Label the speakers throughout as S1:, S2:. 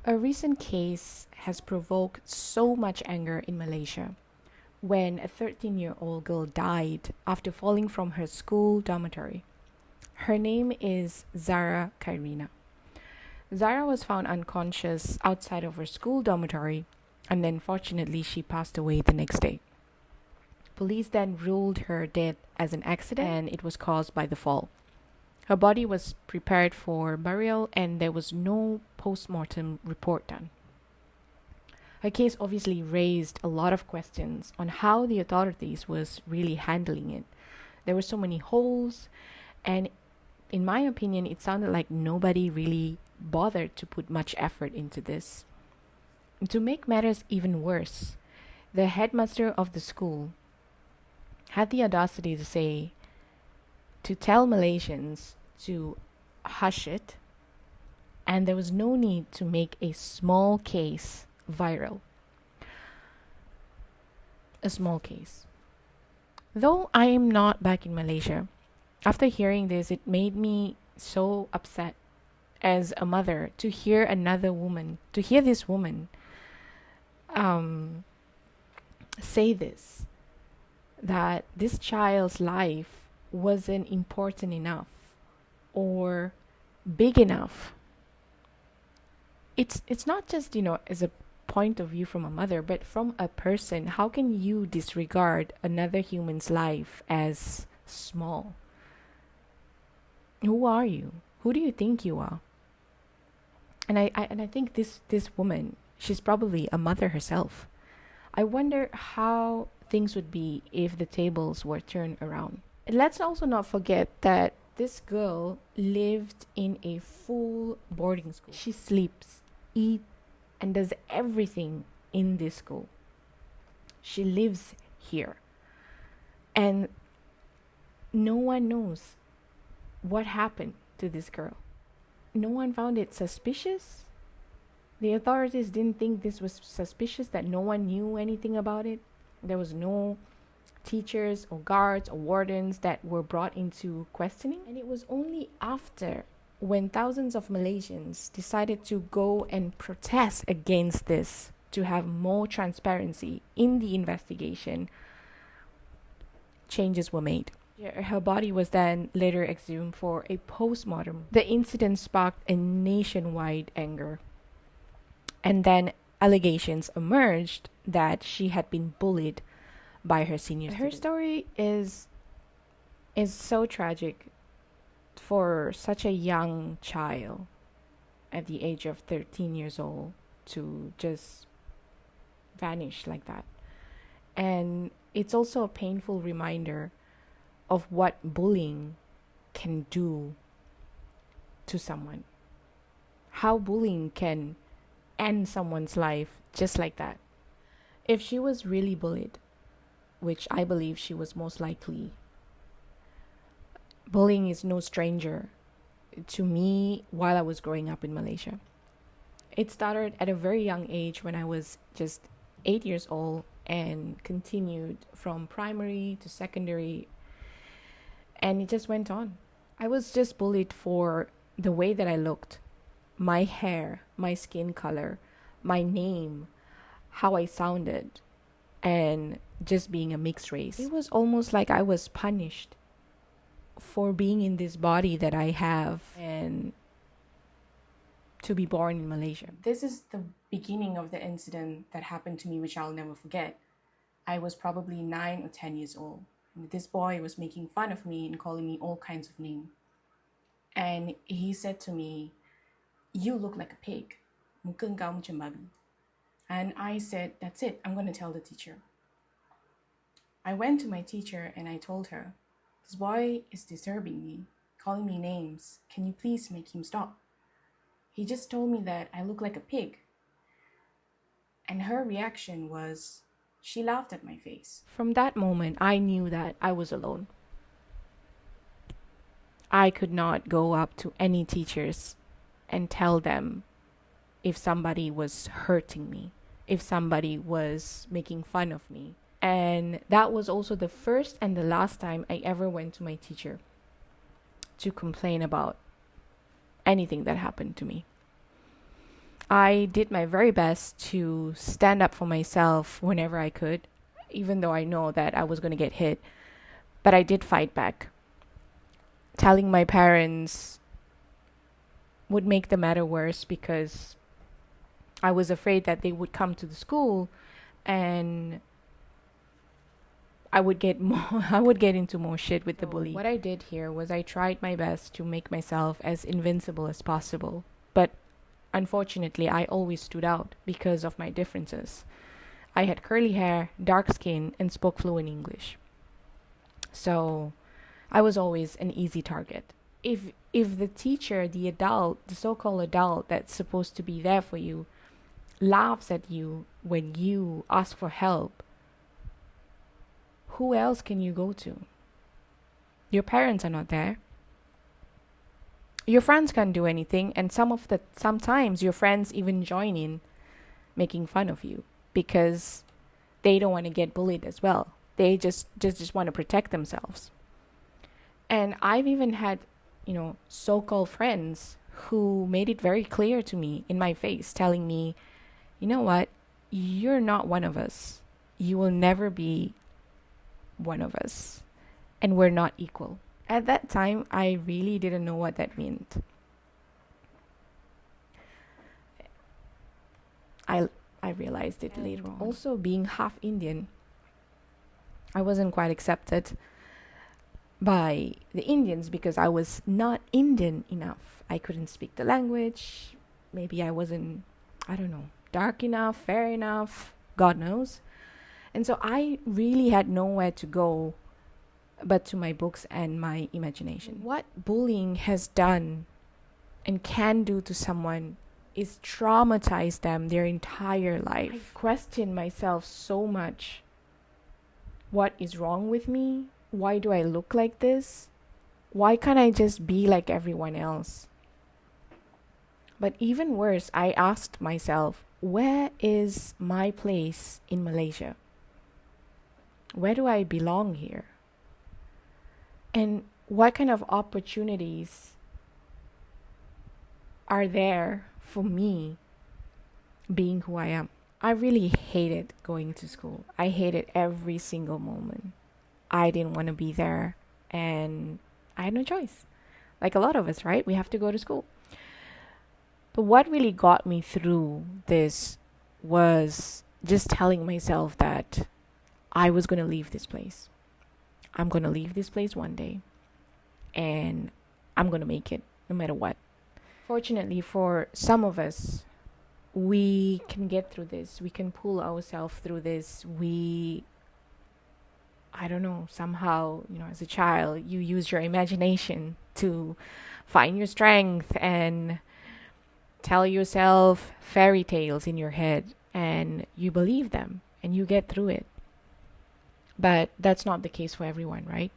S1: A recent case has provoked so much anger in Malaysia when a 13-year-old girl died after falling from her school dormitory. Her name is Zara Qairina. Zara was found unconscious outside of her school dormitory, and unfortunately, she passed away the next day. Police then ruled her death as an accident and it was caused by the fall. Her body was prepared for burial and there was no post-mortem report done. Her case obviously raised a lot of questions on how the authorities was really handling it. There were so many holes, and in my opinion, it sounded like nobody really bothered to put much effort into this. To make matters even worse, the headmaster of the school had the audacity to tell Malaysians to hush it, and there was no need to make a small case viral. A small case. Though I am not back in Malaysia, after hearing this, it made me so upset as a mother to hear this woman say this, that this child's life wasn't important enough or big enough. It's not just, as a point of view from a mother, but from a person. How can you disregard another human's life as small? Who are you? Who do you think you are? And I think this woman, she's probably a mother herself. I wonder how things would be if the tables were turned around. And let's also not forget that this girl lived in a full boarding school. She sleeps, eats, and does everything in this school. She lives here. And no one knows what happened to this girl. No one found it suspicious. The authorities didn't think this was suspicious, that no one knew anything about it. There was no teachers or guards or wardens that were brought into questioning. And it was only after, when thousands of Malaysians decided to go and protest against this, to have more transparency in the investigation, changes were made. Her body was then later exhumed for a post-mortem. The incident sparked a nationwide anger. And then allegations emerged that she had been bullied by her seniors. Her story is so tragic for such a young child at the age of 13 years old to just vanish like that. And it's also a painful reminder of what bullying can do to someone. How bullying can end someone's life just like that. If she was really bullied, which I believe she was most likely, bullying is no stranger to me while I was growing up in Malaysia. It started at a very young age when I was just 8 years old and continued from primary to secondary, and it just went on. I was just bullied for the way that I looked, my hair, my skin color, my name, how I sounded, and just being a mixed race. It was almost like I was punished for being in this body that I have and to be born in Malaysia. This is the beginning of the incident that happened to me, which I'll never forget. I was probably 9 or 10 years old. And this boy was making fun of me and calling me all kinds of names. And he said to me, "You look like a pig. Muka kau macam babi." And I said, "That's it, I'm going to tell the teacher." I went to my teacher and I told her, "This boy is disturbing me, calling me names. Can you please make him stop?" He just told me that I look like a pig. And her reaction was, she laughed at my face. From that moment, I knew that I was alone. I could not go up to any teachers and tell them if somebody was hurting me, if somebody was making fun of me. And that was also the first and the last time I ever went to my teacher to complain about anything that happened to me. I did my very best to stand up for myself whenever I could, even though I know that I was going to get hit. But I did fight back. Telling my parents would make the matter worse because I was afraid that they would come to the school and I would get more I would get into more shit with the bully. What I did here was I tried my best to make myself as invincible as possible. But unfortunately, I always stood out because of my differences. I had curly hair, dark skin, and spoke fluent English. So I was always an easy target. If the teacher, the adult, the so-called adult that's supposed to be there for you, laughs at you when you ask for help, who else can you go to? Your parents are not there. Your friends can't do anything, and sometimes your friends even join in making fun of you because they don't want to get bullied as well. They just want to protect themselves. And I've even had, so-called friends who made it very clear to me in my face, telling me, you know what, you're not one of us. You will never be one of us. And we're not equal. At that time, I really didn't know what that meant. I realized it later on. Also, being half Indian, I wasn't quite accepted by the Indians because I was not Indian enough. I couldn't speak the language. Maybe I wasn't, I don't know, dark enough, fair enough, God knows. And so I really had nowhere to go but to my books and my imagination. What bullying has done and can do to someone is traumatize them their entire life. I question myself so much. What is wrong with me? Why do I look like this? Why can't I just be like everyone else? But even worse, I asked myself, where is my place in Malaysia? Where do I belong here? And what kind of opportunities are there for me being who I am? I really hated going to school. I hated every single moment. I didn't want to be there, and I had no choice. Like a lot of us, right? We have to go to school. But what really got me through this was just telling myself that I was going to leave this place. I'm going to leave this place one day, and I'm going to make it no matter what. Fortunately for some of us, we can get through this. We can pull ourselves through this. I don't know, somehow, as a child, you use your imagination to find your strength and tell yourself fairy tales in your head, and you believe them and you get through it. But that's not the case for everyone, right?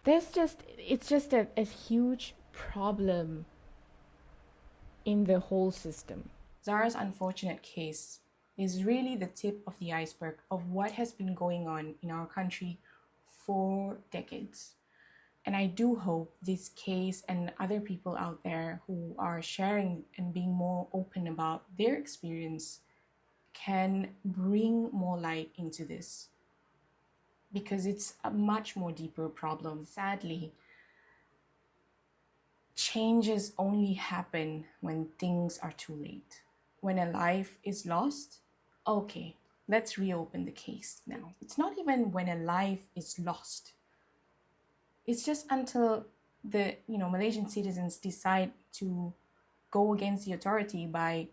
S1: It's just a huge problem in the whole system. Zara's unfortunate case is really the tip of the iceberg of what has been going on in our country for decades. And I do hope this case and other people out there who are sharing and being more open about their experience can bring more light into this, because it's a much more deeper problem. Sadly, changes only happen when things are too late. When a life is lost, okay, let's reopen the case now. It's not even when a life is lost. It's just until the Malaysian citizens decide to go against the authority by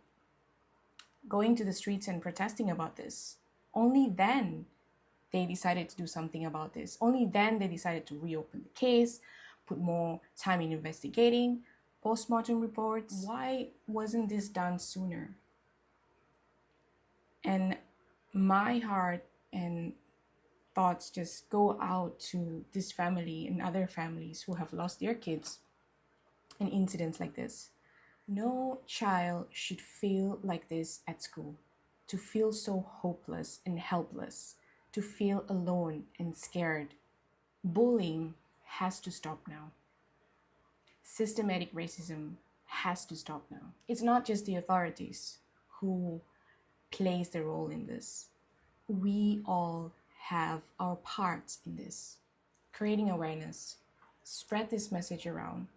S1: going to the streets and protesting about this. Only then they decided to do something about this. Only then they decided to reopen the case, put more time in investigating, post-mortem reports. Why wasn't this done sooner? And my heart and thoughts just go out to this family and other families who have lost their kids in incidents like this. No child should feel like this at school, to feel so hopeless and helpless, to feel alone and scared. Bullying has to stop now. Systematic racism has to stop now. It's not just the authorities. who plays the role in this. We all have our parts in this. Creating awareness, spread this message around.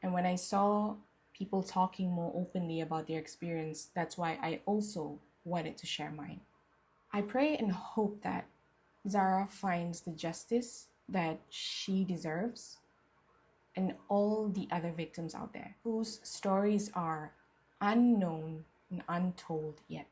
S1: And when I saw people talking more openly about their experience, that's why I also wanted to share mine. I pray and hope that Zara finds the justice that she deserves, and all the other victims out there whose stories are unknown and untold yet.